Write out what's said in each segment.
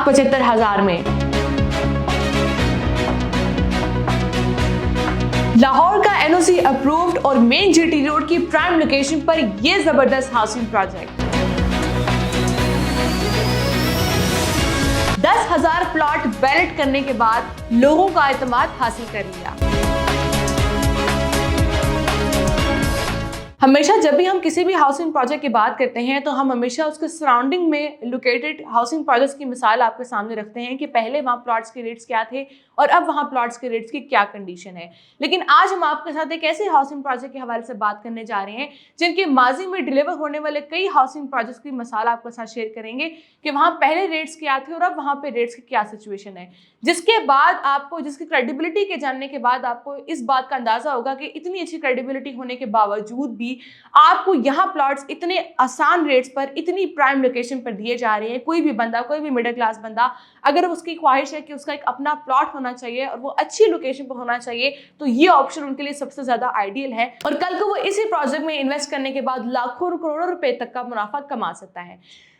15,75,000 में। लाहौर का NOC approved और मेन जीटी रोड की प्राइम लोकेशन पर यह जबरदस्त हाउसिंग प्रोजेक्ट। 10,000 प्लॉट बैलेट करने के बाद लोगों का एतमाद हासिल कर लिया। हमेशा जब भी हम किसी भी हाउसिंग प्रोजेक्ट की बात करते हैं तो हम हमेशा उसके सराउंडिंग में लोकेटेड हाउसिंग प्रोजेक्ट्स की मिसाल आपके सामने रखते हैं कि पहले वहाँ प्लॉट्स के रेट्स क्या थे और अब वहाँ प्लॉट्स के रेट्स की क्या कंडीशन है। लेकिन आज हम आपके साथ एक ऐसे हाउसिंग प्रोजेक्ट के हवाले से बात करने जा रहे हैं जिनके माजी में डिलीवर होने वाले कई हाउसिंग प्रोजेक्ट्स की मिसाल आपके साथ शेयर करेंगे कि वहाँ पहले रेट्स क्या थे और अब वहाँ पे रेट्स की क्या सिचुएशन है, जिसके बाद आपको, जिसकी क्रेडिबिलिटी के जानने के बाद आपको इस बात का अंदाजा होगा कि इतनी अच्छी क्रेडिबिलिटी होने के बावजूद भी आपको यहाँ प्लॉट्स इतने आसान रेट्स पर इतनी प्राइम लोकेशन पर दिए जा रहे हैं। कोई भी बंदा, कोई भी मिडिल क्लास बंदा, अगर उसकी ख्वाहिश है कि उसका एक अपना प्लॉट होना चाहिए और वो अच्छी लोकेशन पर होना चाहिए तो ये ऑप्शन उनके लिए सबसे ज्यादा आइडियल है और कल को वो इसी प्रोजेक्ट में इन्वेस्ट करने के बाद लाखों और करोड़ों रुपए तक का मुनाफा कमा सकता है।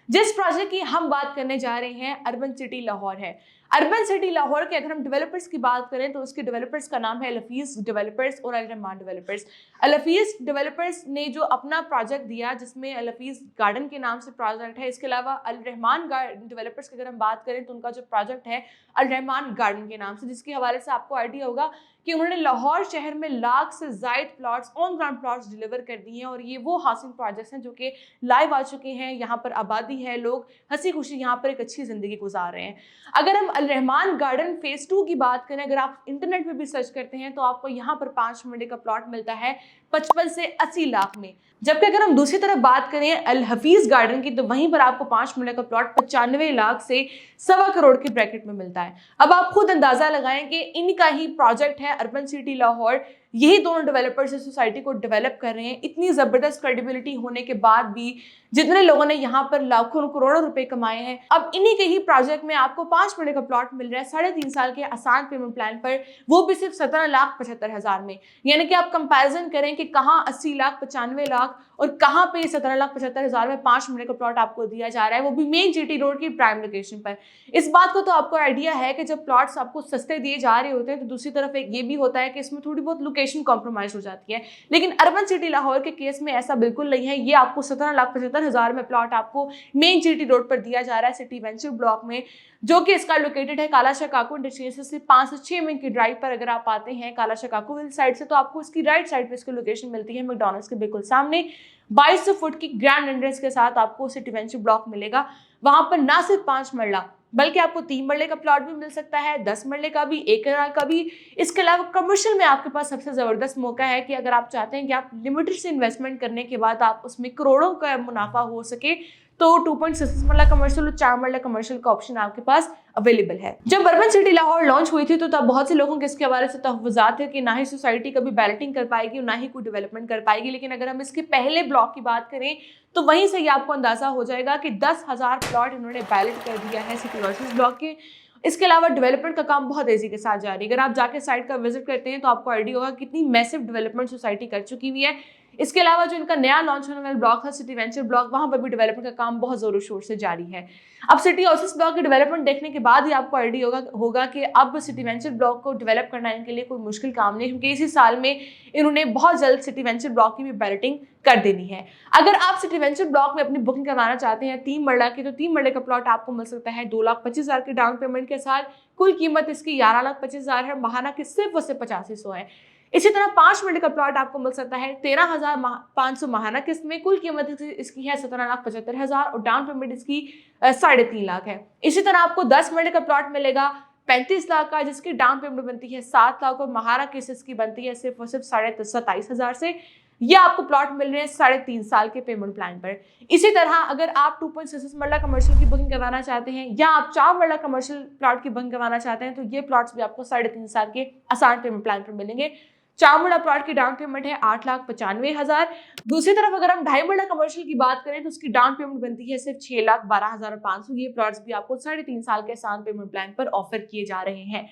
जिस प्रोजेक्ट की हम बात करने जा रहे हैं अर्बन सिटी लाहौर है। अर्बन सिटी लाहौर के अगर हम डेवलपर्स की बात करें तो उसके डेवलपर्स का नाम है अल हफीज डेवलपर्स और अल रहमान डेवलपर्स। अल हफीज डेवलपर्स ने जो अपना प्रोजेक्ट दिया जिसमें अल हफीज गार्डन के नाम से प्रोजेक्ट है, इसके अलावा अल रहमान डेवलपर्स की अगर हम बात करें तो उनका जो प्रोजेक्ट है अल रहमान गार्डन के नाम से, जिसके हवाले से आपको आइडिया होगा कि उन्होंने लाहौर शहर में लाख से ज्यादा plots, on ground plots deliver कर दिए हैं और ये वो हाउसिंग प्रोजेक्ट्स हैं जो कि लाइव आ चुके हैं। यहाँ पर आबादी है, लोग हंसी खुशी यहाँ पर एक अच्छी जिंदगी गुजार रहे हैं। अगर हम अल रहमान गार्डन फेज 2 की बात करें, अगर आप इंटरनेट पे भी सर्च करते हैं तो आपको यहाँ पर 5 मरले का प्लॉट मिलता है 55 से 80 लाख में। जबकि अगर हम दूसरी तरफ बात करें अल हफीज गार्डन की तो वहीं पर आपको 5 मरले का प्लॉट 95 लाख से 1.25 करोड़ के ब्रैकेट में मिलता है। अब आप खुद अंदाजा लगाएं कि इनका ही प्रोजेक्ट है अर्बन सिटी लाहौर, यही दोनों डेवलपर्स इस सोसाइटी को डेवलप कर रहे हैं। इतनी जबरदस्त क्रेडिबिलिटी होने के बाद भी जितने लोगों ने यहाँ पर लाखों करोड़ों रुपए कमाए हैं, अब इन्हीं के ही प्रोजेक्ट में आपको 5 मरले का प्लॉट मिल रहा है 3.5 साल के आसान पेमेंट प्लान पर, वो भी सिर्फ 17,75,000 में। यानी कि आप कंपैरिजन करें कि कहाँ 80 लाख, 95 लाख और कहाँ पे 17,75,000 में 5 मरले का प्लॉट आपको दिया जा रहा है, वो भी मेन जीटी रोड की प्राइम लोकेशन पर। इस बात को तो आपको आइडिया है कि जब प्लॉट्स आपको सस्ते दिए जा रहे होते हैं तो दूसरी तरफ एक ये भी होता है कि इसमें थोड़ी बहुत लोकेशन कॉम्प्रोमाइज हो जाती है। लेकिन अर्बन सिटी लाहौर के केस में ऐसा बिल्कुल नहीं है। ये आपको 17,75,000 में प्लॉट आपको मेन जीटी रोड पर दिया जा रहा है सिटी वेंचर ब्लॉक में, जो कि इसका लोकेटेड है काला शाह काकू इंटरचेंज से 5 से 6 मिनट की ड्राइव पर। अगर आप आते हैं काला शाह काकू साइड से तो आपको इसकी राइट साइड पे इसकी लोकेशन मिलती है मैकडॉनल्ड्स के बिल्कुल सामने। 2200 फुट की ग्रैंड एंट्रेंस के साथ आपको सिटी वेंचर ब्लॉक मिलेगा। वहां पर ना सिर्फ 5 मरला बल्कि आपको 3 मरले का प्लॉट भी मिल सकता है, 10 मरले का भी, 1 कनाल का भी। इसके अलावा कमर्शियल में आपके पास सबसे जबरदस्त मौका है कि अगर आप चाहते हैं कि आप लिमिटेड से इन्वेस्टमेंट करने के बाद आप उसमें करोड़ों का मुनाफा हो सके तो 2.66 मरला कमर्शियल और 4 मरला कमर्शियल का ऑप्शन आपके पास अवेलेबल है। जब अर्बन सिटी लाहौर लॉन्च हुई थी तो तब बहुत से लोगों के इसके हवाले से तहफ़्फ़ुज़ात थे कि ना ही सोसाइटी कभी बैलेटिंग कर पाएगी और ना ही कोई डेवलपमेंट कर पाएगी। लेकिन अगर हम इसके पहले ब्लॉक की बात करें तो वहीं से ही आपको अंदाजा हो जाएगा कि 10,000 प्लॉट इन्होंने बैलेट कर दिया है सिटी वर्सेस ब्लॉक के। इसके अलावा डेवलपमेंट का काम बहुत तेजी के साथ जारी है। अगर आप जाके साइट का विजिट करते हैं तो आपको आइडिया होगा कितनी मैसिव डेवलपमेंट सोसाइटी कर चुकी हुई है। इसके अलावा जो इनका नया लॉन्च होने वाला ब्लॉक था सिटी वेंचर ब्लॉक, वहां पर भी डेवलपमेंट का काम बहुत जोरों शोर से जारी है। अब सिटी हाउसेस ब्लॉक की डेवलपमेंट देखने के बाद ही आपको आइडिया होगा कि अब सिटी वेंचर ब्लॉक को डेवलप करना इनके लिए कोई मुश्किल काम नहीं, क्योंकि इसी साल में इन्होंने बहुत जल्द सिटी वेंचर ब्लॉक की भी बैलेटिंग कर देनी है। अगर आप सिटी वेंचर ब्लॉक में अपनी बुकिंग करवाना चाहते हैं 3 मरला की, तो 3 मरले का प्लॉट आपको मिल सकता है 2,25,000 के डाउन पेमेंट के साथ। कुल कीमत इसकी 11,25,000 है, महाना की सिर्फ और सिर्फ 8500 है। इसी तरह 5 मरले का प्लॉट आपको मिल सकता है 13,500 महाना किस्त में। कुल कीमत इसकी है 17,75,000 और डाउन पेमेंट इसकी 3.5 लाख है। इसी तरह आपको 10 मरले का प्लॉट मिलेगा 35 लाख का, जिसकी डाउन पेमेंट बनती है 7 लाख और महाना किस्त इसकी बनती है सिर्फ और सिर्फ 27,500 से। ये आपको प्लॉट मिल रहे हैं 3.5 साल के पेमेंट प्लान पर। इसी तरह अगर आप 2.66 मरला कमर्शियल की बुकिंग करवाना चाहते हैं या आप 4 मरला कमर्शियल प्लॉट की बुकिंग करवाना चाहते हैं तो ये प्लॉट्स भी आपको 3.5 साल के आसान पेमेंट प्लान पर मिलेंगे। 4 मरला प्लॉट की डाउन पेमेंट है 8,95,000। दूसरी तरफ अगर हम 2.5 मरला कमर्शियल की बात करें तो उसकी डाउन पेमेंट बनती है सिर्फ 6,12,500। ये प्लॉट्स भी आपको 3.5 साल के आसान पेमेंट प्लान पर ऑफर किए जा रहे हैं।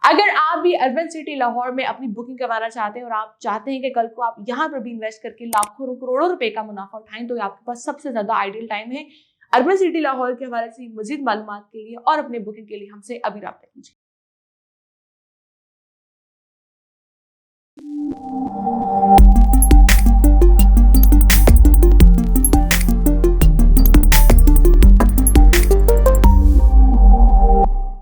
अगर आप भी अर्बन सिटी लाहौर में अपनी बुकिंग करवाना चाहते हैं और आप चाहते हैं कि कल को आप यहाँ पर भी इन्वेस्ट करके लाखों करोड़ों रुपए का मुनाफा उठाएं, तो आपके पास सबसे ज्यादा आइडियल टाइम है अर्बन सिटी लाहौर के हवाले से मजीद मालूमात के लिए और अपने बुकिंग के लिए हमसे अभी राब्ता कीजिए।